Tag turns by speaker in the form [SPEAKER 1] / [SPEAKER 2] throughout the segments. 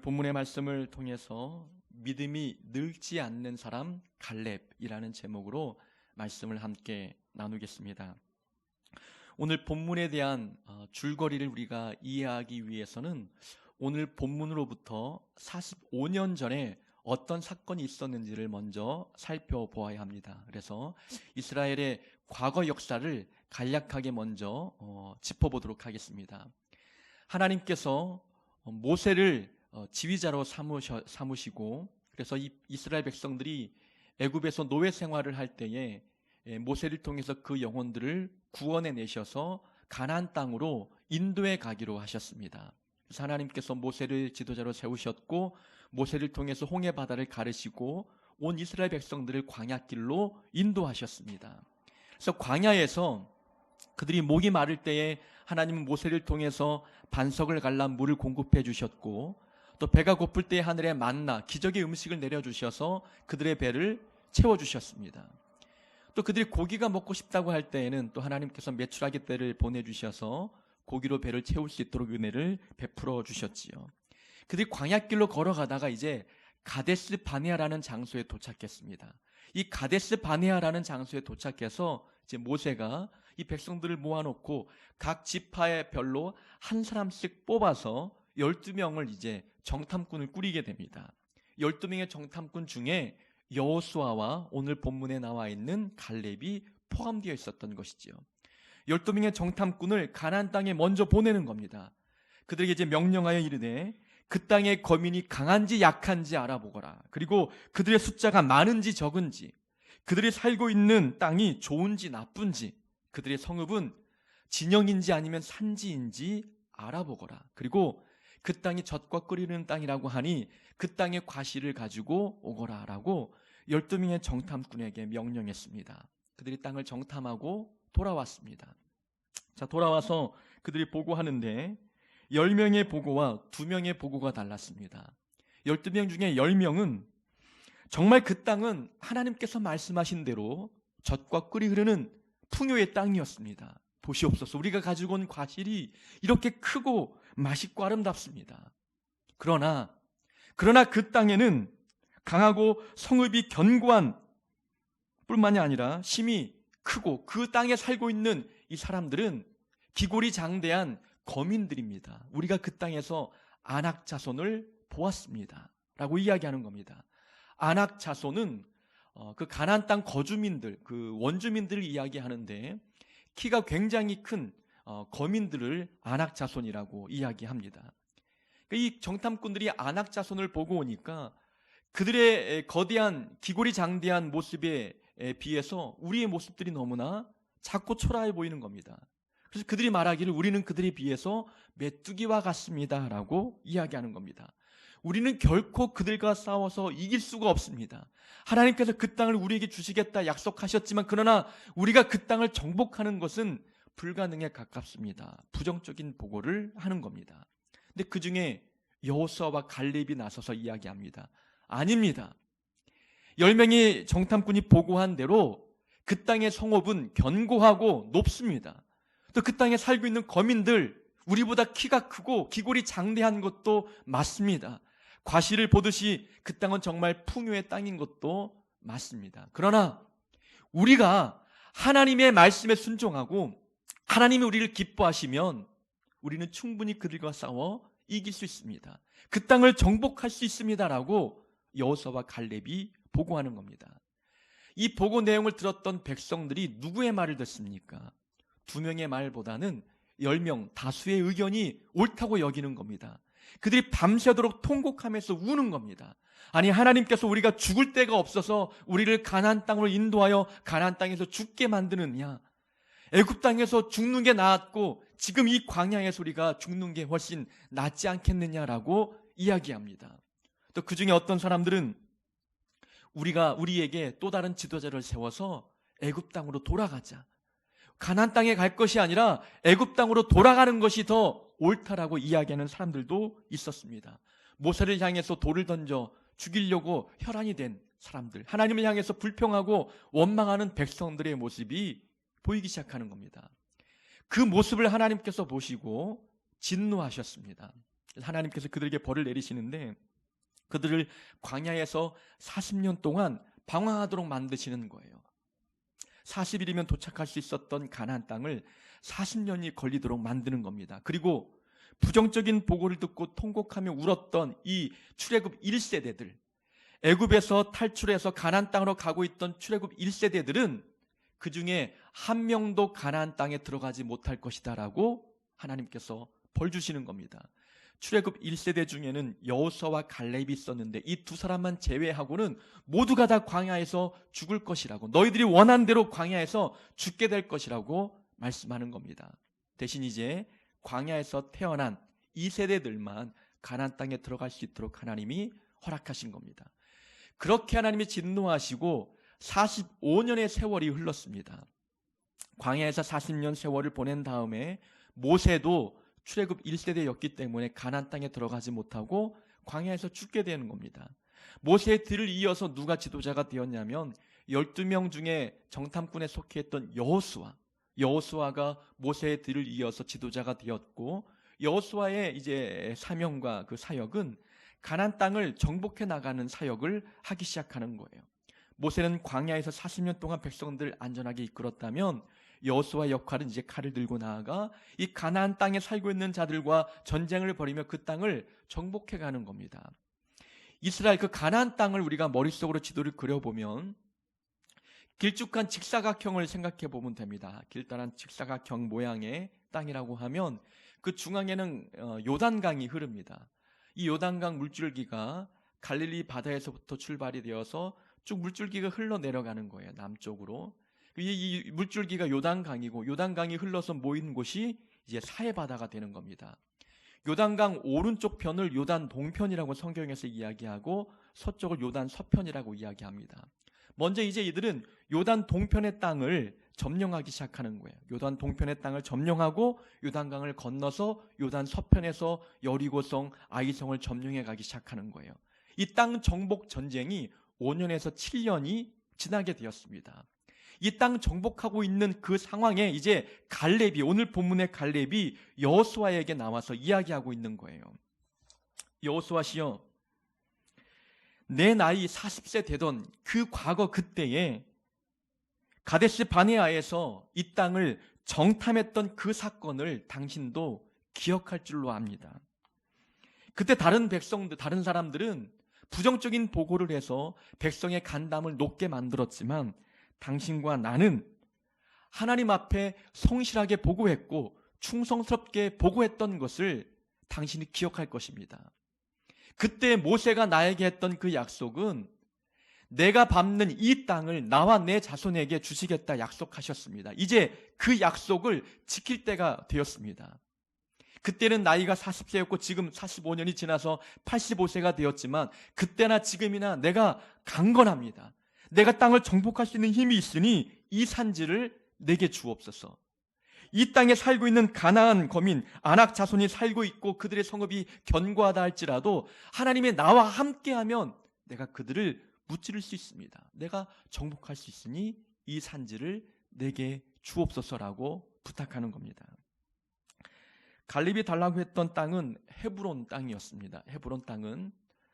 [SPEAKER 1] 본문의 말씀을 통해서 믿음이 늙지 않는 사람 갈렙이라는 제목으로 말씀을 함께 나누겠습니다. 오늘 본문에 대한 줄거리를 우리가 이해하기 위해서는 오늘 본문으로부터 45년 전에 어떤 사건이 있었는지를 먼저 살펴보아야 합니다. 그래서 이스라엘의 과거 역사를 간략하게 먼저 짚어보도록 하겠습니다. 하나님께서 모세를 지휘자로 삼으시고, 그래서 이스라엘 백성들이 애굽에서 노예 생활을 할 때에 모세를 통해서 그 영혼들을 구원해 내셔서 가나안 땅으로 인도해 가기로 하셨습니다. 그래서 하나님께서 모세를 지도자로 세우셨고, 모세를 통해서 홍해 바다를 가르시고 온 이스라엘 백성들을 광야길로 인도하셨습니다. 그래서 광야에서 그들이 목이 마를 때에 하나님은 모세를 통해서 반석을 갈라 물을 공급해 주셨고, 또 배가 고플 때에 하늘에 만나 기적의 음식을 내려주셔서 그들의 배를 채워주셨습니다. 또 그들이 고기가 먹고 싶다고 할 때에는 또 하나님께서 메추라기 떼를 보내주셔서 고기로 배를 채울 수 있도록 은혜를 베풀어 주셨지요. 그들이 광야길로 걸어가다가 이제 가데스 바네아라는 장소에 도착했습니다. 이 가데스 바네아라는 장소에 도착해서 이제 모세가 이 백성들을 모아놓고 각 지파의 별로 한 사람씩 뽑아서 12명을 이제 정탐꾼을 꾸리게 됩니다. 12명의 정탐꾼 중에 여호수아와 오늘 본문에 나와 있는 갈렙이 포함되어 있었던 것이지요. 12명의 정탐꾼을 가나안 땅에 먼저 보내는 겁니다. 그들에게 이제 명령하여 이르되 그 땅의 거민이 강한지 약한지 알아보거라. 그리고 그들의 숫자가 많은지 적은지, 그들이 살고 있는 땅이 좋은지 나쁜지, 그들의 성읍은 진영인지 아니면 산지인지 알아보거라. 그리고 그 땅이 젖과 끓이는 땅이라고 하니 그 땅의 과실을 가지고 오거라 라고 12명의 정탐꾼에게 명령했습니다. 그들이 땅을 정탐하고 돌아왔습니다. 자, 돌아와서 그들이 보고하는데 10명의 보고와 2명의 보고가 달랐습니다. 12명 중에 10명은 정말 그 땅은 하나님께서 말씀하신 대로 젖과 꿀이 흐르는 풍요의 땅이었습니다. 보시옵소서, 우리가 가지고 온 과실이 이렇게 크고 맛있고 아름답습니다. 그러나 그 땅에는 강하고 성읍이 견고한 뿐만이 아니라 힘이 크고 그 땅에 살고 있는 이 사람들은 기골이 장대한 거민들입니다. 우리가 그 땅에서 아낙 자손을 보았습니다 라고 이야기하는 겁니다. 아낙 자손은 그 가나안 땅 거주민들, 그 원주민들을 이야기하는데 키가 굉장히 큰 거민들을 아낙 자손이라고 이야기합니다. 이 정탐꾼들이 아낙 자손을 보고 오니까 그들의 거대한 기골이 장대한 모습에 비해서 우리의 모습들이 너무나 작고 초라해 보이는 겁니다. 그래서 그들이 말하기를 우리는 그들에 비해서 메뚜기와 같습니다 라고 이야기하는 겁니다. 우리는 결코 그들과 싸워서 이길 수가 없습니다. 하나님께서 그 땅을 우리에게 주시겠다 약속하셨지만 그러나 우리가 그 땅을 정복하는 것은 불가능에 가깝습니다. 부정적인 보고를 하는 겁니다. 근데 그 중에 여호수아와 갈렙이 나서서 이야기합니다. 아닙니다. 10명의 정탐꾼이 보고한 대로 그 땅의 성읍은 견고하고 높습니다. 또 그 땅에 살고 있는 거민들, 우리보다 키가 크고 기골이 장대한 것도 맞습니다. 과실을 보듯이 그 땅은 정말 풍요의 땅인 것도 맞습니다. 그러나 우리가 하나님의 말씀에 순종하고 하나님이 우리를 기뻐하시면 우리는 충분히 그들과 싸워 이길 수 있습니다. 그 땅을 정복할 수 있습니다라고 여호수아와 갈렙이 보고하는 겁니다. 이 보고 내용을 들었던 백성들이 누구의 말을 듣습니까? 2명의 말보다는 10명 다수의 의견이 옳다고 여기는 겁니다. 그들이 밤새도록 통곡하면서 우는 겁니다. 아니, 하나님께서 우리가 죽을 데가 없어서 우리를 가나안 땅으로 인도하여 가나안 땅에서 죽게 만드느냐, 애굽 땅에서 죽는 게 나았고 지금 이 광야에서 우리가 죽는 게 훨씬 낫지 않겠느냐라고 이야기합니다. 또 그 중에 어떤 사람들은 우리에게 또 다른 지도자를 세워서 애굽 땅으로 돌아가자, 가나안 땅에 갈 것이 아니라 애굽 땅으로 돌아가는 것이 더 옳다라고 이야기하는 사람들도 있었습니다. 모세를 향해서 돌을 던져 죽이려고 혈안이 된 사람들, 하나님을 향해서 불평하고 원망하는 백성들의 모습이 보이기 시작하는 겁니다. 그 모습을 하나님께서 보시고 진노하셨습니다. 하나님께서 그들에게 벌을 내리시는데 그들을 광야에서 40년 동안 방황하도록 만드시는 거예요. 40일이면 도착할 수 있었던 가나안 땅을 40년이 걸리도록 만드는 겁니다. 그리고 부정적인 보고를 듣고 통곡하며 울었던 이 출애굽 1세대들, 애굽에서 탈출해서 가나안 땅으로 가고 있던 출애굽 1세대들은 그 중에 한 명도 가나안 땅에 들어가지 못할 것이다라고 하나님께서 벌 주시는 겁니다. 출애굽 1세대 중에는 여호수아와 갈렙이 있었는데 이 두 사람만 제외하고는 모두가 다 광야에서 죽을 것이라고, 너희들이 원한 대로 광야에서 죽게 될 것이라고 말씀하는 겁니다. 대신 이제 광야에서 태어난 이 세대들만 가나안 땅에 들어갈 수 있도록 하나님이 허락하신 겁니다. 그렇게 하나님이 진노하시고 45년의 세월이 흘렀습니다. 광야에서 40년 세월을 보낸 다음에 모세도 출애굽 1세대였기 때문에 가나안 땅에 들어가지 못하고 광야에서 죽게 되는 겁니다. 모세의 뒤를 이어서 누가 지도자가 되었냐면 12명 중에 정탐꾼에 속해있던 여호수아가 모세의 뒤를 이어서 지도자가 되었고, 여호수아의 이제 사명과 그 사역은 가나안 땅을 정복해 나가는 사역을 하기 시작하는 거예요. 모세는 광야에서 40년 동안 백성들을 안전하게 이끌었다면 여호수아의 역할은 이제 칼을 들고 나아가 이 가나안 땅에 살고 있는 자들과 전쟁을 벌이며 그 땅을 정복해 가는 겁니다. 이스라엘 그 가나안 땅을 우리가 머릿속으로 지도를 그려보면 길쭉한 직사각형을 생각해 보면 됩니다. 길다란 직사각형 모양의 땅이라고 하면 그 중앙에는 요단강이 흐릅니다. 이 요단강 물줄기가 갈릴리 바다에서부터 출발이 되어서 쭉 물줄기가 흘러내려가는 거예요. 남쪽으로. 이 물줄기가 요단강이고, 요단강이 흘러서 모이는 곳이 이제 사해바다가 되는 겁니다. 요단강 오른쪽 편을 요단 동편이라고 성경에서 이야기하고 서쪽을 요단 서편이라고 이야기합니다. 먼저 이제 이들은 요단 동편의 땅을 점령하기 시작하는 거예요. 요단 동편의 땅을 점령하고 요단강을 건너서 요단 서편에서 여리고성, 아이성을 점령해 가기 시작하는 거예요. 이 땅 정복 전쟁이 5년에서 7년이 지나게 되었습니다. 이 땅 정복하고 있는 그 상황에 이제 갈렙이, 오늘 본문의 갈렙이 여호수아에게 나와서 이야기하고 있는 거예요. 여호수아시여, 내 나이 40세 되던 그 과거 그때에 가데스 바네아에서 이 땅을 정탐했던 그 사건을 당신도 기억할 줄로 압니다. 그때 다른 사람들은 부정적인 보고를 해서 백성의 간담을 높게 만들었지만 당신과 나는 하나님 앞에 성실하게 보고했고 충성스럽게 보고했던 것을 당신이 기억할 것입니다. 그때 모세가 나에게 했던 그 약속은 내가 밟는 이 땅을 나와 내 자손에게 주시겠다 약속하셨습니다. 이제 그 약속을 지킬 때가 되었습니다. 그때는 나이가 40세였고 지금 45년이 지나서 85세가 되었지만 그때나 지금이나 내가 강건합니다. 내가 땅을 정복할 수 있는 힘이 있으니 이 산지를 내게 주옵소서. 이 땅에 살고 있는 가나안 거민 아낙 자손이 살고 있고 그들의 성읍이 견고하다 할지라도 하나님의 나와 함께하면 내가 그들을 무찌를 수 있습니다. 내가 정복할 수 있으니 이 산지를 내게 주옵소서라고 부탁하는 겁니다. 갈렙이 달라고 했던 땅은 헤브론 땅이었습니다. 헤브론 땅은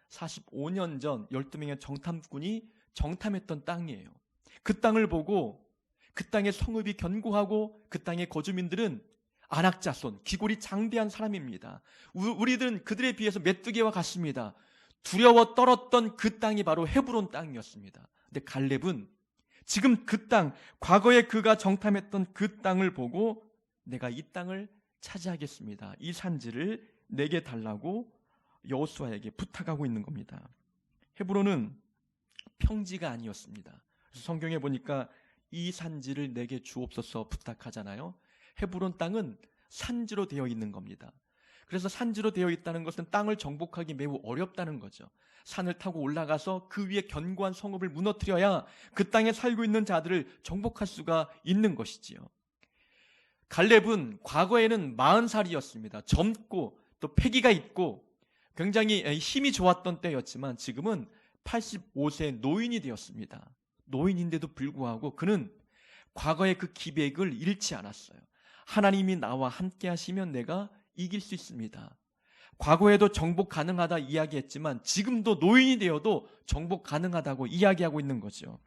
[SPEAKER 1] 45년 전 12명의 정탐꾼이 정탐했던 땅이에요. 그 땅을 보고 그 땅의 성읍이 견고하고 그 땅의 거주민들은 아낙 자손, 기골이 장대한 사람입니다. 우리들은 그들에 비해서 메뚜기와 같습니다. 두려워 떨었던 그 땅이 바로 헤브론 땅이었습니다. 근데 갈렙은 지금 그 땅, 과거에 그가 정탐했던 그 땅을 보고 내가 이 땅을 차지하겠습니다. 이 산지를 내게 달라고 여호수아에게 부탁하고 있는 겁니다. 헤브론은 평지가 아니었습니다. 그래서 성경에 보니까 이 산지를 내게 주옵소서 부탁하잖아요. 헤브론 땅은 산지로 되어 있는 겁니다. 그래서 산지로 되어 있다는 것은 땅을 정복하기 매우 어렵다는 거죠. 산을 타고 올라가서 그 위에 견고한 성읍을 무너뜨려야 그 땅에 살고 있는 자들을 정복할 수가 있는 것이지요. 갈렙은 과거에는 40살이었습니다. 젊고 또 패기가 있고 굉장히 힘이 좋았던 때였지만 지금은 85세 노인이 되었습니다. 노인인데도 불구하고 그는 과거의 그 기백을 잃지 않았어요. 하나님이 나와 함께 하시면 내가 이길 수 있습니다. 과거에도 정복 가능하다 이야기했지만 지금도 노인이 되어도 정복 가능하다고 이야기하고 있는 거죠.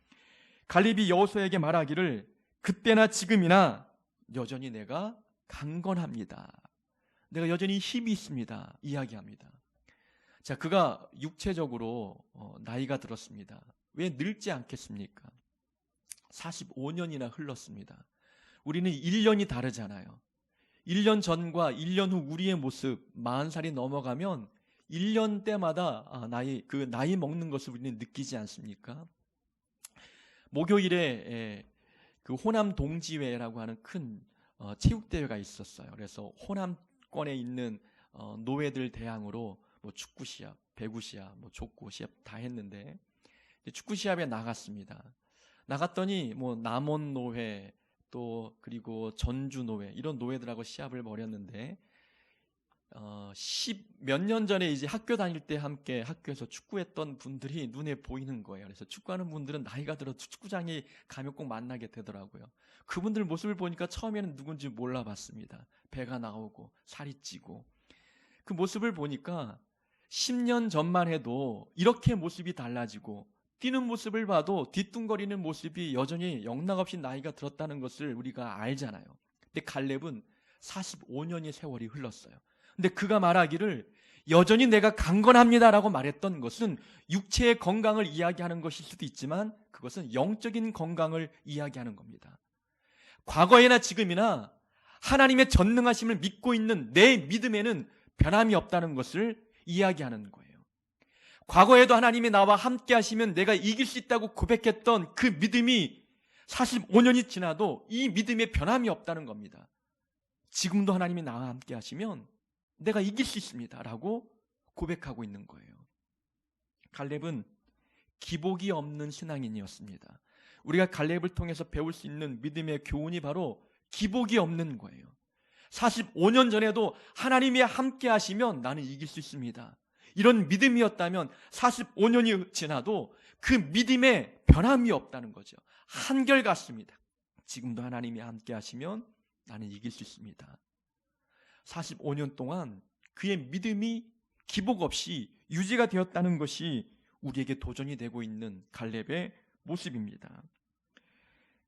[SPEAKER 1] 갈렙이 여호수아에게 말하기를 그때나 지금이나 여전히 내가 강건합니다. 내가 여전히 힘이 있습니다. 이야기합니다. 자, 그가 육체적으로 나이가 들었습니다. 왜 늙지 않겠습니까? 45년이나 흘렀습니다. 우리는 1년이 다르잖아요. 1년 전과 1년 후 우리의 모습, 40살이 넘어가면 1년 때마다 나이 먹는 것을 우리는 느끼지 않습니까? 목요일에 그 호남 동지회라고 하는 큰 체육대회가 있었어요. 그래서 호남권에 있는 노회들 대항으로 뭐 축구 시합, 배구 시합, 뭐 족구 시합 다 했는데 축구 시합에 나갔습니다. 나갔더니 뭐 남원 노회 또 그리고 전주 노회 이런 노회들하고 시합을 벌였는데 10몇 년 전에 이제 학교 다닐 때 함께 학교에서 축구했던 분들이 눈에 보이는 거예요. 그래서 축구하는 분들은 나이가 들어 축구장에 가면 꼭 만나게 되더라고요. 그분들 모습을 보니까 처음에는 누군지 몰라봤습니다. 배가 나오고 살이 찌고 그 모습을 보니까 10년 전만 해도 이렇게 모습이 달라지고 뛰는 모습을 봐도 뒤뚱거리는 모습이 여전히 영락없이 나이가 들었다는 것을 우리가 알잖아요. 근데 갈렙은 45년의 세월이 흘렀어요. 근데 그가 말하기를 여전히 내가 강건합니다라고 말했던 것은 육체의 건강을 이야기하는 것일 수도 있지만 그것은 영적인 건강을 이야기하는 겁니다. 과거에나 지금이나 하나님의 전능하심을 믿고 있는 내 믿음에는 변함이 없다는 것을 이야기하는 거예요. 과거에도 하나님이 나와 함께 하시면 내가 이길 수 있다고 고백했던 그 믿음이 45년이 지나도 이 믿음에 변함이 없다는 겁니다. 지금도 하나님이 나와 함께 하시면 내가 이길 수 있습니다 라고 고백하고 있는 거예요. 갈렙은 기복이 없는 신앙인이었습니다. 우리가 갈렙을 통해서 배울 수 있는 믿음의 교훈이 바로 기복이 없는 거예요. 45년 전에도 하나님이 함께 하시면 나는 이길 수 있습니다. 이런 믿음이었다면 45년이 지나도 그 믿음에 변함이 없다는 거죠. 한결같습니다. 지금도 하나님이 함께 하시면 나는 이길 수 있습니다. 45년 동안 그의 믿음이 기복 없이 유지가 되었다는 것이 우리에게 도전이 되고 있는 갈렙의 모습입니다.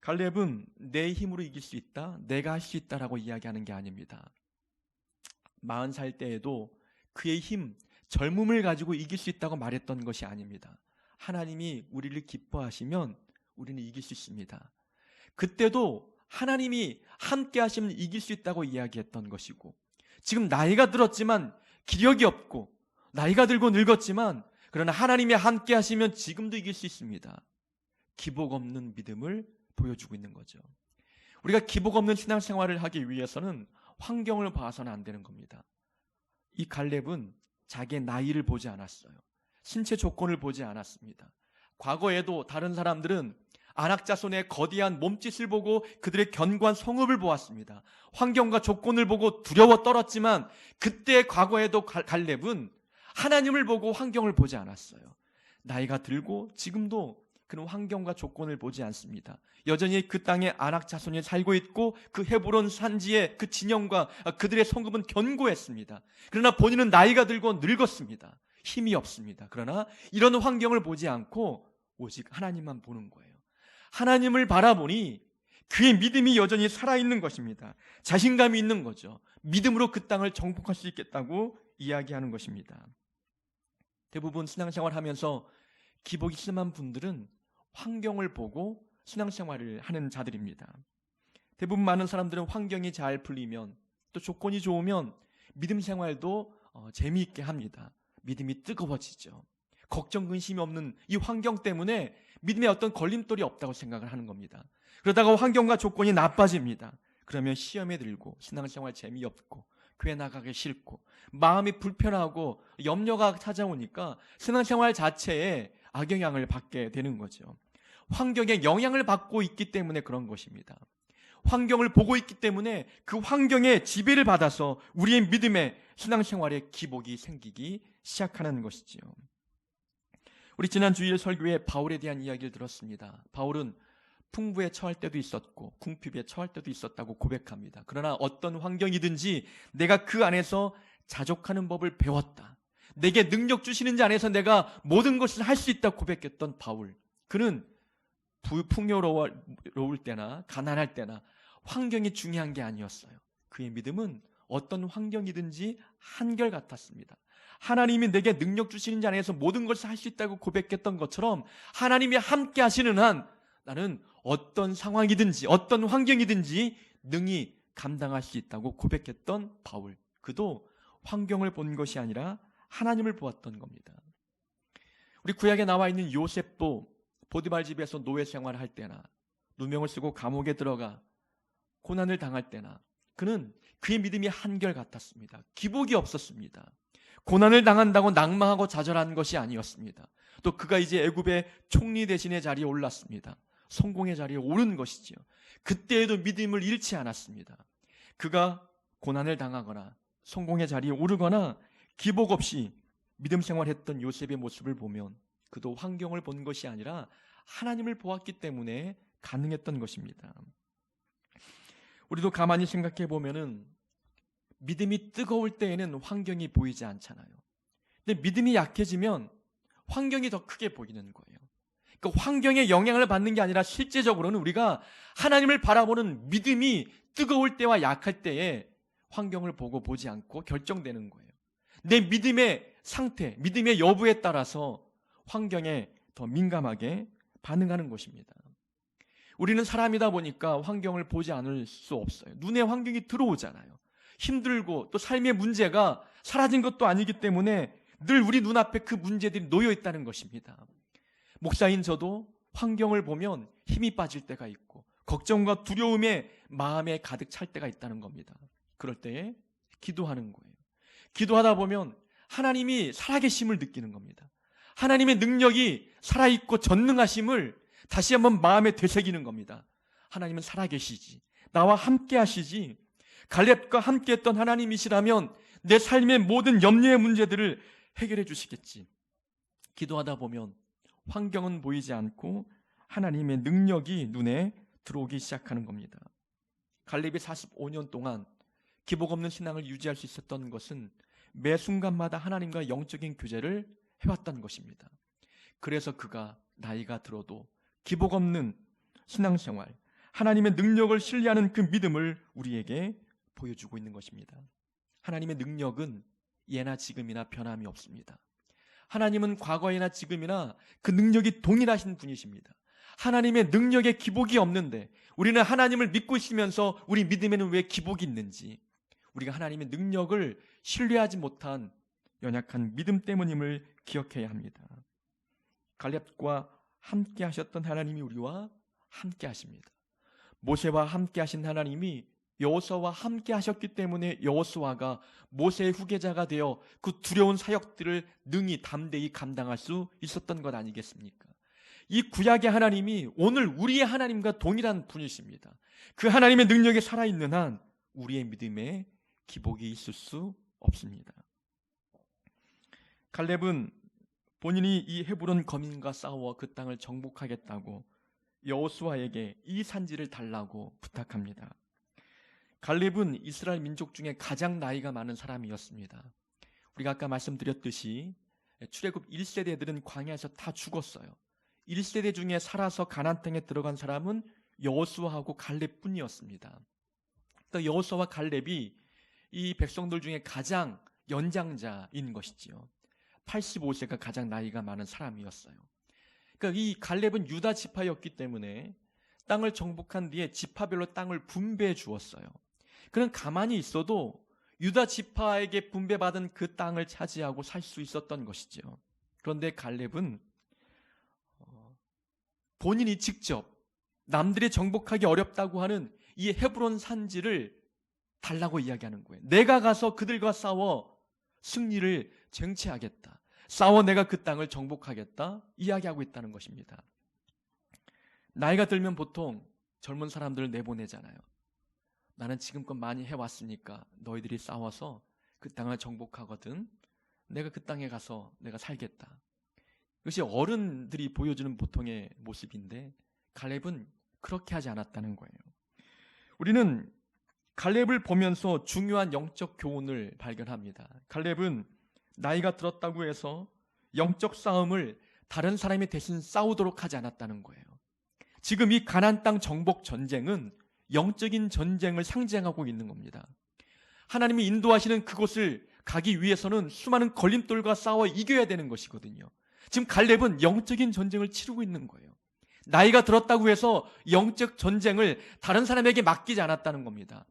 [SPEAKER 1] 갈렙은 내 힘으로 이길 수 있다, 내가 할 수 있다라고 이야기하는 게 아닙니다. 40살 때에도 그의 힘, 젊음을 가지고 이길 수 있다고 말했던 것이 아닙니다. 하나님이 우리를 기뻐하시면 우리는 이길 수 있습니다. 그때도 하나님이 함께 하시면 이길 수 있다고 이야기했던 것이고 지금 나이가 들었지만 기력이 없고 나이가 들고 늙었지만 그러나 하나님이 함께 하시면 지금도 이길 수 있습니다. 기복 없는 믿음을 보여주고 있는 거죠. 우리가 기복 없는 신앙생활을 하기 위해서는 환경을 봐서는 안 되는 겁니다. 이 갈렙은 자기의 나이를 보지 않았어요. 신체 조건을 보지 않았습니다. 과거에도 다른 사람들은 안악자손의 거대한 몸짓을 보고 그들의 견고한 성읍을 보았습니다. 환경과 조건을 보고 두려워 떨었지만 그때 과거에도 갈렙은 하나님을 보고 환경을 보지 않았어요. 나이가 들고 지금도 그런 환경과 조건을 보지 않습니다. 여전히 그 땅에 안악자손이 살고 있고 그 헤브론 산지의 그 진영과 그들의 성읍은 견고했습니다. 그러나 본인은 나이가 들고 늙었습니다. 힘이 없습니다. 그러나 이런 환경을 보지 않고 오직 하나님만 보는 거예요. 하나님을 바라보니 그의 믿음이 여전히 살아있는 것입니다. 자신감이 있는 거죠. 믿음으로 그 땅을 정복할 수 있겠다고 이야기하는 것입니다. 대부분 신앙생활 하면서 기복이 심한 분들은 환경을 보고 신앙생활을 하는 자들입니다. 대부분 많은 사람들은 환경이 잘 풀리면 또 조건이 좋으면 믿음 생활도 재미있게 합니다. 믿음이 뜨거워지죠. 걱정 근심이 없는 이 환경 때문에 믿음에 어떤 걸림돌이 없다고 생각을 하는 겁니다. 그러다가 환경과 조건이 나빠집니다. 그러면 시험에 들고 신앙생활 재미없고 교회 나가기 싫고 마음이 불편하고 염려가 찾아오니까 신앙생활 자체에 악영향을 받게 되는 거죠. 환경에 영향을 받고 있기 때문에 그런 것입니다. 환경을 보고 있기 때문에 그 환경에 지배를 받아서 우리의 믿음에 신앙생활에 기복이 생기기 시작하는 것이지요. 우리 지난 주일 설교에 바울에 대한 이야기를 들었습니다. 바울은 풍부에 처할 때도 있었고 궁핍에 처할 때도 있었다고 고백합니다. 그러나 어떤 환경이든지 내가 그 안에서 자족하는 법을 배웠다. 내게 능력 주시는 자 안에서 내가 모든 것을 할 수 있다 고백했던 바울. 그는 풍요로울 때나 가난할 때나 환경이 중요한 게 아니었어요. 그의 믿음은 어떤 환경이든지 한결같았습니다. 하나님이 내게 능력 주시는 자 안에서 모든 것을 할 수 있다고 고백했던 것처럼 하나님이 함께 하시는 한 나는 어떤 상황이든지 어떤 환경이든지 능히 감당할 수 있다고 고백했던 바울. 그도 환경을 본 것이 아니라 하나님을 보았던 겁니다. 우리 구약에 나와 있는 요셉도 보디발 집에서 노예 생활을 할 때나 누명을 쓰고 감옥에 들어가 고난을 당할 때나 그는 그의 믿음이 한결같았습니다. 기복이 없었습니다. 고난을 당한다고 낙망하고 좌절한 것이 아니었습니다. 또 그가 이제 애굽의 총리 대신의 자리에 올랐습니다. 성공의 자리에 오른 것이지요. 그때에도 믿음을 잃지 않았습니다. 그가 고난을 당하거나 성공의 자리에 오르거나 기복 없이 믿음 생활했던 요셉의 모습을 보면 그도 환경을 본 것이 아니라 하나님을 보았기 때문에 가능했던 것입니다. 우리도 가만히 생각해 보면은 믿음이 뜨거울 때에는 환경이 보이지 않잖아요. 근데 믿음이 약해지면 환경이 더 크게 보이는 거예요. 그러니까 환경에 영향을 받는 게 아니라 실제적으로는 우리가 하나님을 바라보는 믿음이 뜨거울 때와 약할 때에 환경을 보고 보지 않고 결정되는 거예요. 내 믿음의 상태, 믿음의 여부에 따라서 환경에 더 민감하게 반응하는 것입니다. 우리는 사람이다 보니까 환경을 보지 않을 수 없어요. 눈에 환경이 들어오잖아요. 힘들고 또 삶의 문제가 사라진 것도 아니기 때문에 늘 우리 눈앞에 그 문제들이 놓여 있다는 것입니다. 목사인 저도 환경을 보면 힘이 빠질 때가 있고 걱정과 두려움에 마음에 가득 찰 때가 있다는 겁니다. 그럴 때에 기도하는 거예요. 기도하다 보면 하나님이 살아계심을 느끼는 겁니다. 하나님의 능력이 살아있고 전능하심을 다시 한번 마음에 되새기는 겁니다. 하나님은 살아계시지. 나와 함께 하시지. 갈렙과 함께 했던 하나님이시라면 내 삶의 모든 염려의 문제들을 해결해 주시겠지. 기도하다 보면 환경은 보이지 않고 하나님의 능력이 눈에 들어오기 시작하는 겁니다. 갈렙이 45년 동안 기복 없는 신앙을 유지할 수 있었던 것은 매 순간마다 하나님과 영적인 교제를 해왔던 것입니다. 그래서 그가 나이가 들어도 기복 없는 신앙생활, 하나님의 능력을 신뢰하는 그 믿음을 우리에게 보여주고 있는 것입니다. 하나님의 능력은 예나 지금이나 변함이 없습니다. 하나님은 과거이나 지금이나 그 능력이 동일하신 분이십니다. 하나님의 능력에 기복이 없는데 우리는 하나님을 믿고 있으면서 우리 믿음에는 왜 기복이 있는지, 우리가 하나님의 능력을 신뢰하지 못한 연약한 믿음 때문임을 기억해야 합니다. 갈렙과 함께 하셨던 하나님이 우리와 함께 하십니다. 모세와 함께 하신 하나님이 여호수아와 함께 하셨기 때문에 여호수아가 모세의 후계자가 되어 그 두려운 사역들을 능히 담대히 감당할 수 있었던 것 아니겠습니까? 이 구약의 하나님이 오늘 우리의 하나님과 동일한 분이십니다. 그 하나님의 능력이 살아있는 한 우리의 믿음에 기복이 있을 수 없습니다. 갈렙은 본인이 이 헤브론 거민과 싸워 그 땅을 정복하겠다고 여호수아에게 이 산지를 달라고 부탁합니다. 갈렙은 이스라엘 민족 중에 가장 나이가 많은 사람이었습니다. 우리가 아까 말씀드렸듯이 출애굽 1세대들은 광야에서 다 죽었어요. 1세대 중에 살아서 가나안 땅에 들어간 사람은 여호수아하고 갈렙뿐이었습니다. 또 여호수아와 갈렙이 이 백성들 중에 가장 연장자인 것이지요. 85세가 가장 나이가 많은 사람이었어요. 그러니까 이 갈렙은 유다 지파였기 때문에 땅을 정복한 뒤에 지파별로 땅을 분배해 주었어요. 그는 가만히 있어도 유다 지파에게 분배받은 그 땅을 차지하고 살 수 있었던 것이죠. 그런데 갈렙은 본인이 직접 남들이 정복하기 어렵다고 하는 이 헤브론 산지를 달라고 이야기하는 거예요. 내가 가서 그들과 싸워 승리를 쟁취하겠다. 싸워 내가 그 땅을 정복하겠다. 이야기하고 있다는 것입니다. 나이가 들면 보통 젊은 사람들을 내보내잖아요. 나는 지금껏 많이 해왔으니까 너희들이 싸워서 그 땅을 정복하거든. 내가 그 땅에 가서 내가 살겠다. 이것이 어른들이 보여주는 보통의 모습인데 갈렙은 그렇게 하지 않았다는 거예요. 우리는 갈렙을 보면서 중요한 영적 교훈을 발견합니다. 갈렙은 나이가 들었다고 해서 영적 싸움을 다른 사람이 대신 싸우도록 하지 않았다는 거예요. 지금 이 가나안 땅 정복 전쟁은 영적인 전쟁을 상징하고 있는 겁니다. 하나님이 인도하시는 그곳을 가기 위해서는 수많은 걸림돌과 싸워 이겨야 되는 것이거든요. 지금 갈렙은 영적인 전쟁을 치르고 있는 거예요. 나이가 들었다고 해서 영적 전쟁을 다른 사람에게 맡기지 않았다는 겁니다.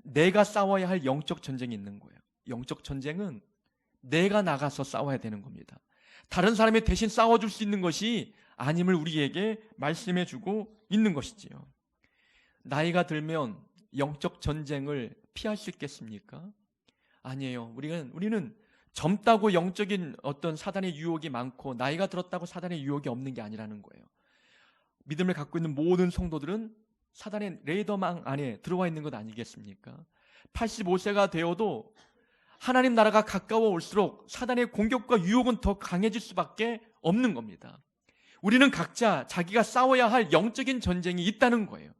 [SPEAKER 1] 내가 싸워야 할 영적 전쟁이 있는 거예요. 영적 전쟁은 내가 나가서 싸워야 되는 겁니다. 다른 사람이 대신 싸워줄 수 있는 것이 아님을 우리에게 말씀해주고 있는 것이지요. 나이가 들면 영적 전쟁을 피할 수 있겠습니까? 아니에요. 우리는 젊다고 영적인 어떤 사단의 유혹이 많고 나이가 들었다고 사단의 유혹이 없는 게 아니라는 거예요. 믿음을 갖고 있는 모든 성도들은 사단의 레이더망 안에 들어와 있는 것 아니겠습니까? 85세가 되어도 하나님 나라가 가까워 올수록 사단의 공격과 유혹은 더 강해질 수밖에 없는 겁니다. 우리는 각자 자기가 싸워야 할 영적인 전쟁이 있다는 거예요.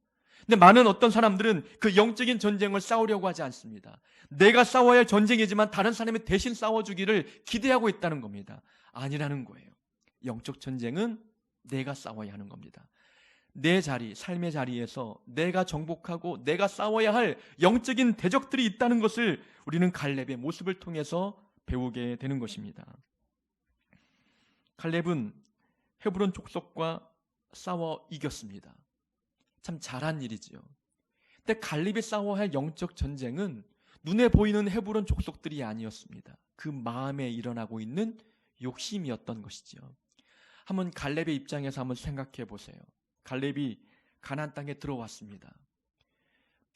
[SPEAKER 1] 근데 많은 어떤 사람들은 그 영적인 전쟁을 싸우려고 하지 않습니다. 내가 싸워야 할 전쟁이지만 다른 사람이 대신 싸워주기를 기대하고 있다는 겁니다. 아니라는 거예요. 영적 전쟁은 내가 싸워야 하는 겁니다. 내 자리, 삶의 자리에서 내가 정복하고 내가 싸워야 할 영적인 대적들이 있다는 것을 우리는 갈렙의 모습을 통해서 배우게 되는 것입니다. 갈렙은 헤브론 족속과 싸워 이겼습니다. 참 잘한 일이지요. 근데 갈렙이 싸워야 할 영적 전쟁은 눈에 보이는 헤브론 족속들이 아니었습니다. 그 마음에 일어나고 있는 욕심이었던 것이지요. 한번 갈렙의 입장에서 한번 생각해 보세요. 갈렙이 가나안 땅에 들어왔습니다.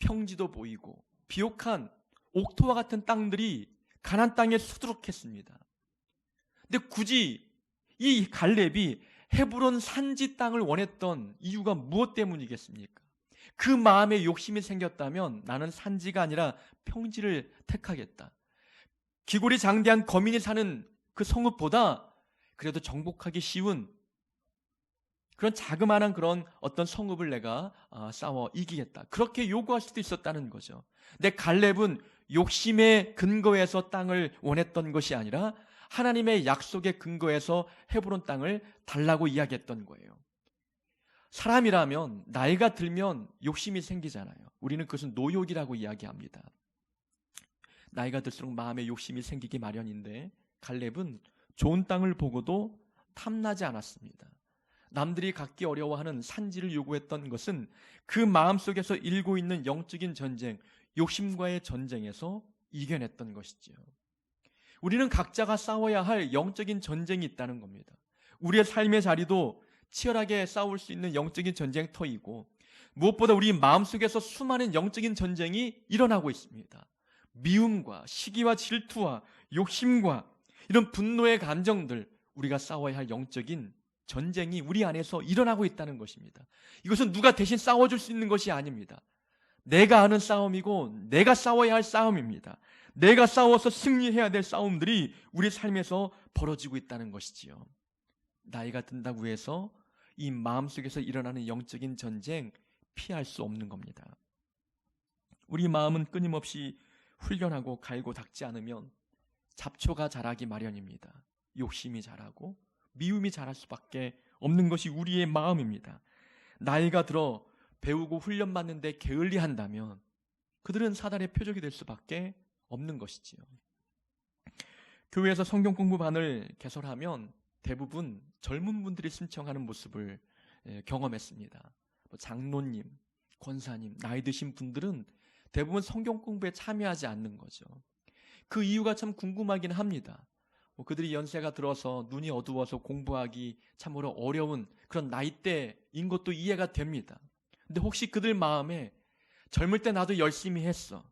[SPEAKER 1] 평지도 보이고 비옥한 옥토와 같은 땅들이 가나안 땅에 수두룩했습니다. 근데 굳이 이 갈렙이 헤브론 산지 땅을 원했던 이유가 무엇 때문이겠습니까? 그 마음에 욕심이 생겼다면 나는 산지가 아니라 평지를 택하겠다. 기골이 장대한 거민이 사는 그 성읍보다 그래도 정복하기 쉬운 그런 자그마한 그런 어떤 성읍을 내가 싸워 이기겠다. 그렇게 요구할 수도 있었다는 거죠. 근데 갈렙은 욕심의 근거에서 땅을 원했던 것이 아니라 하나님의 약속의 근거에서 헤브론 땅을 달라고 이야기했던 거예요. 사람이라면 나이가 들면 욕심이 생기잖아요. 우리는 그것은 노욕이라고 이야기합니다. 나이가 들수록 마음에 욕심이 생기기 마련인데 갈렙은 좋은 땅을 보고도 탐나지 않았습니다. 남들이 갖기 어려워하는 산지를 요구했던 것은 그 마음속에서 일고 있는 영적인 전쟁, 욕심과의 전쟁에서 이겨냈던 것이죠. 우리는 각자가 싸워야 할 영적인 전쟁이 있다는 겁니다. 우리의 삶의 자리도 치열하게 싸울 수 있는 영적인 전쟁터이고 무엇보다 우리 마음속에서 수많은 영적인 전쟁이 일어나고 있습니다. 미움과 시기와 질투와 욕심과 이런 분노의 감정들, 우리가 싸워야 할 영적인 전쟁이 우리 안에서 일어나고 있다는 것입니다. 이것은 누가 대신 싸워줄 수 있는 것이 아닙니다. 내가 하는 싸움이고 내가 싸워야 할 싸움입니다. 내가 싸워서 승리해야 될 싸움들이 우리 삶에서 벌어지고 있다는 것이지요. 나이가 든다고 해서 이 마음속에서 일어나는 영적인 전쟁 피할 수 없는 겁니다. 우리 마음은 끊임없이 훈련하고 갈고 닦지 않으면 잡초가 자라기 마련입니다. 욕심이 자라고 미움이 자랄 수밖에 없는 것이 우리의 마음입니다. 나이가 들어 배우고 훈련받는데 게을리한다면 그들은 사단의 표적이 될 수밖에 없는 것이지요. 교회에서 성경 공부반을 개설하면 대부분 젊은 분들이 신청하는 모습을 경험했습니다. 장로님, 권사님, 나이 드신 분들은 대부분 성경 공부에 참여하지 않는 거죠. 그 이유가 참 궁금하긴 합니다. 그들이 연세가 들어서 눈이 어두워서 공부하기 참으로 어려운 그런 나이대인 것도 이해가 됩니다. 근데 혹시 그들 마음에 젊을 때 나도 열심히 했어.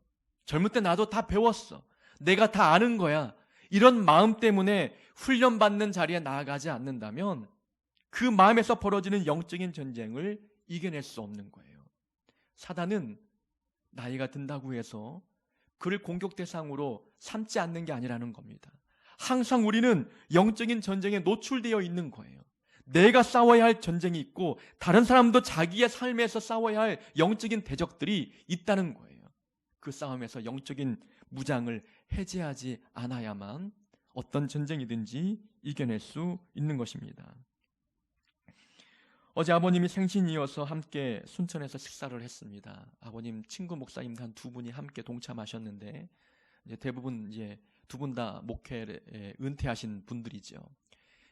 [SPEAKER 1] 젊을 때 나도 다 배웠어. 내가 다 아는 거야. 이런 마음 때문에 훈련받는 자리에 나아가지 않는다면 그 마음에서 벌어지는 영적인 전쟁을 이겨낼 수 없는 거예요. 사단은 나이가 든다고 해서 그를 공격 대상으로 삼지 않는 게 아니라는 겁니다. 항상 우리는 영적인 전쟁에 노출되어 있는 거예요. 내가 싸워야 할 전쟁이 있고 다른 사람도 자기의 삶에서 싸워야 할 영적인 대적들이 있다는 거예요. 그 싸움에서 영적인 무장을 해제하지 않아야만 어떤 전쟁이든지 이겨낼 수 있는 것입니다. 어제 아버님이 생신이어서 함께 순천에서 식사를 했습니다. 아버님 친구 목사님들 한 두 분이 함께 동참하셨는데 이제 대부분 이제 두 분 다 목회에 은퇴하신 분들이죠.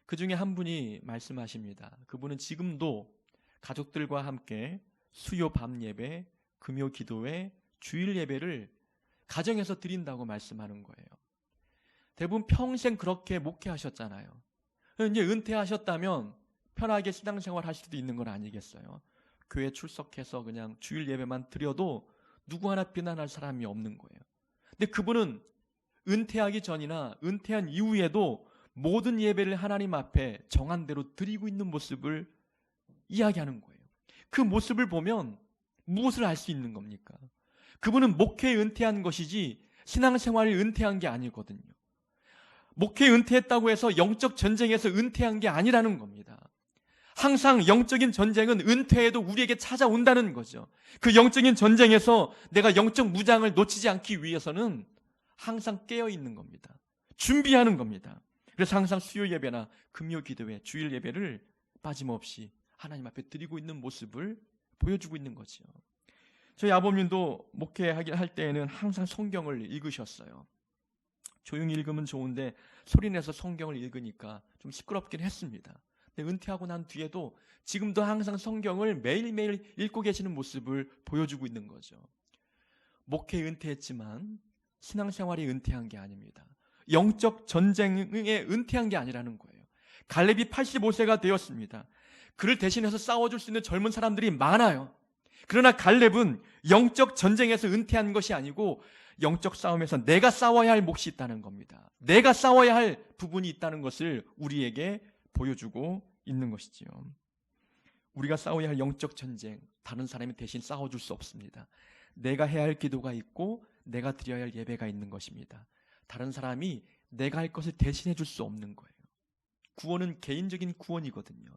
[SPEAKER 1] 그 중에 한 분이 말씀하십니다. 그분은 지금도 가족들과 함께 수요 밤 예배, 금요 기도회, 주일 예배를 가정에서 드린다고 말씀하는 거예요. 대부분 평생 그렇게 목회하셨잖아요. 이제 은퇴하셨다면 편하게 신앙생활 하실 수도 있는 건 아니겠어요? 교회 출석해서 그냥 주일 예배만 드려도 누구 하나 비난할 사람이 없는 거예요. 근데 그분은 은퇴하기 전이나 은퇴한 이후에도 모든 예배를 하나님 앞에 정한 대로 드리고 있는 모습을 이야기하는 거예요. 그 모습을 보면 무엇을 알 수 있는 겁니까? 그분은 목회에 은퇴한 것이지 신앙생활을 은퇴한 게 아니거든요. 목회에 은퇴했다고 해서 영적 전쟁에서 은퇴한 게 아니라는 겁니다. 항상 영적인 전쟁은 은퇴해도 우리에게 찾아온다는 거죠. 그 영적인 전쟁에서 내가 영적 무장을 놓치지 않기 위해서는 항상 깨어 있는 겁니다. 준비하는 겁니다. 그래서 항상 수요 예배나 금요 기도회, 주일 예배를 빠짐없이 하나님 앞에 드리고 있는 모습을 보여주고 있는 거죠. 저희 아버님도 목회할 때에는 항상 성경을 읽으셨어요. 조용히 읽으면 좋은데 소리내서 성경을 읽으니까 좀 시끄럽긴 했습니다. 근데 은퇴하고 난 뒤에도 지금도 항상 성경을 매일매일 읽고 계시는 모습을 보여주고 있는 거죠. 목회에 은퇴했지만 신앙생활이 은퇴한 게 아닙니다. 영적 전쟁에 은퇴한 게 아니라는 거예요. 갈렙이 85세가 되었습니다. 그를 대신해서 싸워줄 수 있는 젊은 사람들이 많아요. 그러나 갈렙은 영적 전쟁에서 은퇴한 것이 아니고 영적 싸움에서 내가 싸워야 할 몫이 있다는 겁니다. 내가 싸워야 할 부분이 있다는 것을 우리에게 보여주고 있는 것이지요. 우리가 싸워야 할 영적 전쟁, 다른 사람이 대신 싸워줄 수 없습니다. 내가 해야 할 기도가 있고 내가 드려야 할 예배가 있는 것입니다. 다른 사람이 내가 할 것을 대신해 줄 수 없는 거예요. 구원은 개인적인 구원이거든요.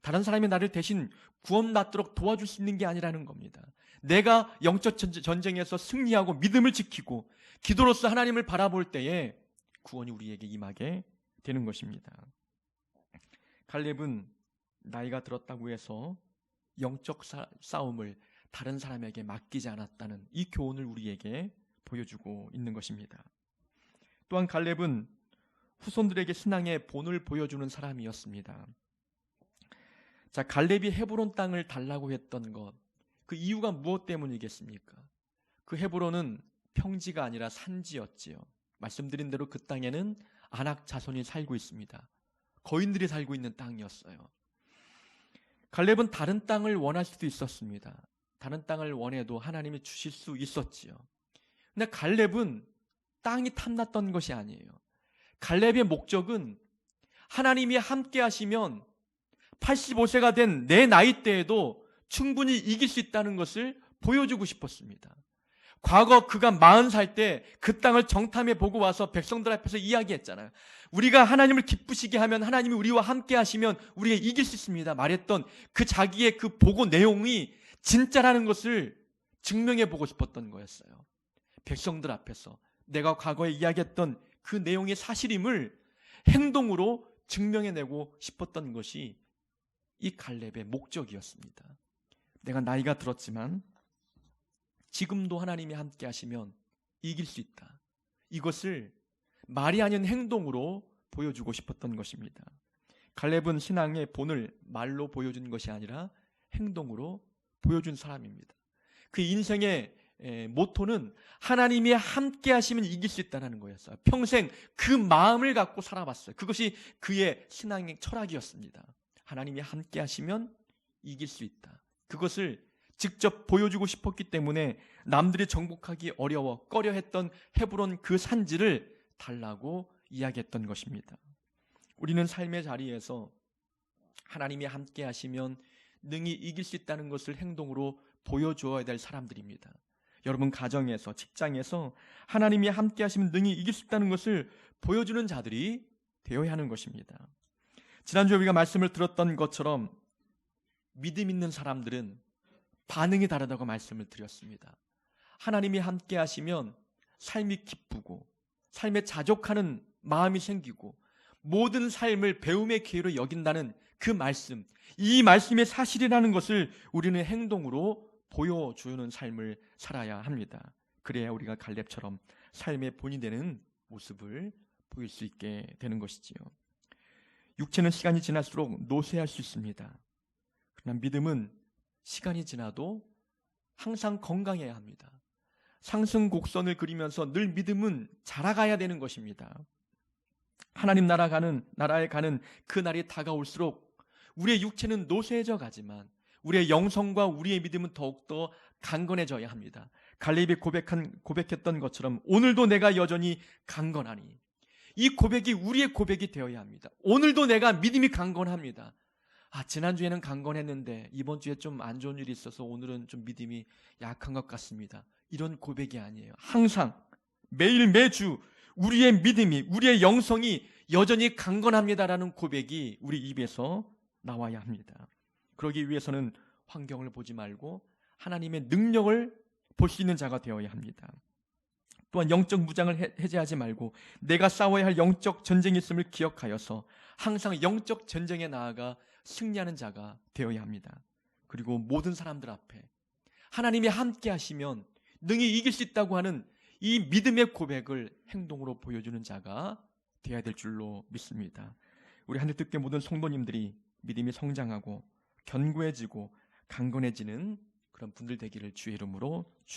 [SPEAKER 1] 다른 사람이 나를 대신 구원받도록 도와줄 수 있는 게 아니라는 겁니다. 내가 영적 전쟁에서 승리하고 믿음을 지키고 기도로서 하나님을 바라볼 때에 구원이 우리에게 임하게 되는 것입니다. 갈렙은 나이가 들었다고 해서 영적 싸움을 다른 사람에게 맡기지 않았다는 이 교훈을 우리에게 보여주고 있는 것입니다. 또한 갈렙은 후손들에게 신앙의 본을 보여주는 사람이었습니다. 자, 갈렙이 헤브론 땅을 달라고 했던 것, 그 이유가 무엇 때문이겠습니까? 그 헤브론은 평지가 아니라 산지였지요. 말씀드린 대로 그 땅에는 아낙 자손이 살고 있습니다. 거인들이 살고 있는 땅이었어요. 갈렙은 다른 땅을 원할 수도 있었습니다. 다른 땅을 원해도 하나님이 주실 수 있었지요. 근데 갈렙은 땅이 탐났던 것이 아니에요. 갈렙의 목적은 하나님이 함께 하시면 85세가 된 내 나이 때에도 충분히 이길 수 있다는 것을 보여주고 싶었습니다. 과거 그가 40살 때 그 땅을 정탐해 보고 와서 백성들 앞에서 이야기했잖아요. 우리가 하나님을 기쁘시게 하면 하나님이 우리와 함께 하시면 우리가 이길 수 있습니다. 말했던 그 자기의 그 보고 내용이 진짜라는 것을 증명해 보고 싶었던 거였어요. 백성들 앞에서 내가 과거에 이야기했던 그 내용의 사실임을 행동으로 증명해내고 싶었던 것이 이 갈렙의 목적이었습니다. 내가 나이가 들었지만 지금도 하나님이 함께 하시면 이길 수 있다. 이것을 말이 아닌 행동으로 보여주고 싶었던 것입니다. 갈렙은 신앙의 본을 말로 보여준 것이 아니라 행동으로 보여준 사람입니다. 그 인생의 모토는 하나님이 함께 하시면 이길 수 있다는 거였어요. 평생 그 마음을 갖고 살아봤어요. 그것이 그의 신앙의 철학이었습니다. 하나님이 함께 하시면 이길 수 있다. 그것을 직접 보여주고 싶었기 때문에 남들이 정복하기 어려워 꺼려했던 헤브론 그 산지를 달라고 이야기했던 것입니다. 우리는 삶의 자리에서 하나님이 함께 하시면 능히 이길 수 있다는 것을 행동으로 보여주어야 될 사람들입니다. 여러분 가정에서, 직장에서 하나님이 함께 하시면 능히 이길 수 있다는 것을 보여주는 자들이 되어야 하는 것입니다. 지난주에 우리가 말씀을 들었던 것처럼 믿음 있는 사람들은 반응이 다르다고 말씀을 드렸습니다. 하나님이 함께 하시면 삶이 기쁘고 삶에 자족하는 마음이 생기고 모든 삶을 배움의 기회로 여긴다는 그 말씀, 이 말씀의 사실이라는 것을 우리는 행동으로 보여주는 삶을 살아야 합니다. 그래야 우리가 갈렙처럼 삶의 본이 되는 모습을 보일 수 있게 되는 것이지요. 육체는 시간이 지날수록 노쇠할 수 있습니다. 그러나 믿음은 시간이 지나도 항상 건강해야 합니다. 상승 곡선을 그리면서 늘 믿음은 자라가야 되는 것입니다. 하나님 나라에 가는 그 날이 다가올수록 우리의 육체는 노쇠해져 가지만 우리의 영성과 우리의 믿음은 더욱더 강건해져야 합니다. 갈렙이 고백했던 것처럼 오늘도 내가 여전히 강건하니, 이 고백이 우리의 고백이 되어야 합니다. 오늘도 내가 믿음이 강건합니다. 지난주에는 강건했는데 이번 주에 좀 안 좋은 일이 있어서 오늘은 좀 믿음이 약한 것 같습니다. 이런 고백이 아니에요. 항상 매일 매주 우리의 믿음이, 우리의 영성이 여전히 강건합니다라는 고백이 우리 입에서 나와야 합니다. 그러기 위해서는 환경을 보지 말고 하나님의 능력을 볼 수 있는 자가 되어야 합니다. 또한 영적 무장을 해제하지 말고 내가 싸워야 할 영적 전쟁이 있음을 기억하여서 항상 영적 전쟁에 나아가 승리하는 자가 되어야 합니다. 그리고 모든 사람들 앞에 하나님이 함께 하시면 능히 이길 수 있다고 하는 이 믿음의 고백을 행동으로 보여주는 자가 되어야 될 줄로 믿습니다. 우리 하늘특교 모든 성도님들이 믿음이 성장하고 견고해지고 강건해지는 그런 분들 되기를 주의 이름으로 축원합니다.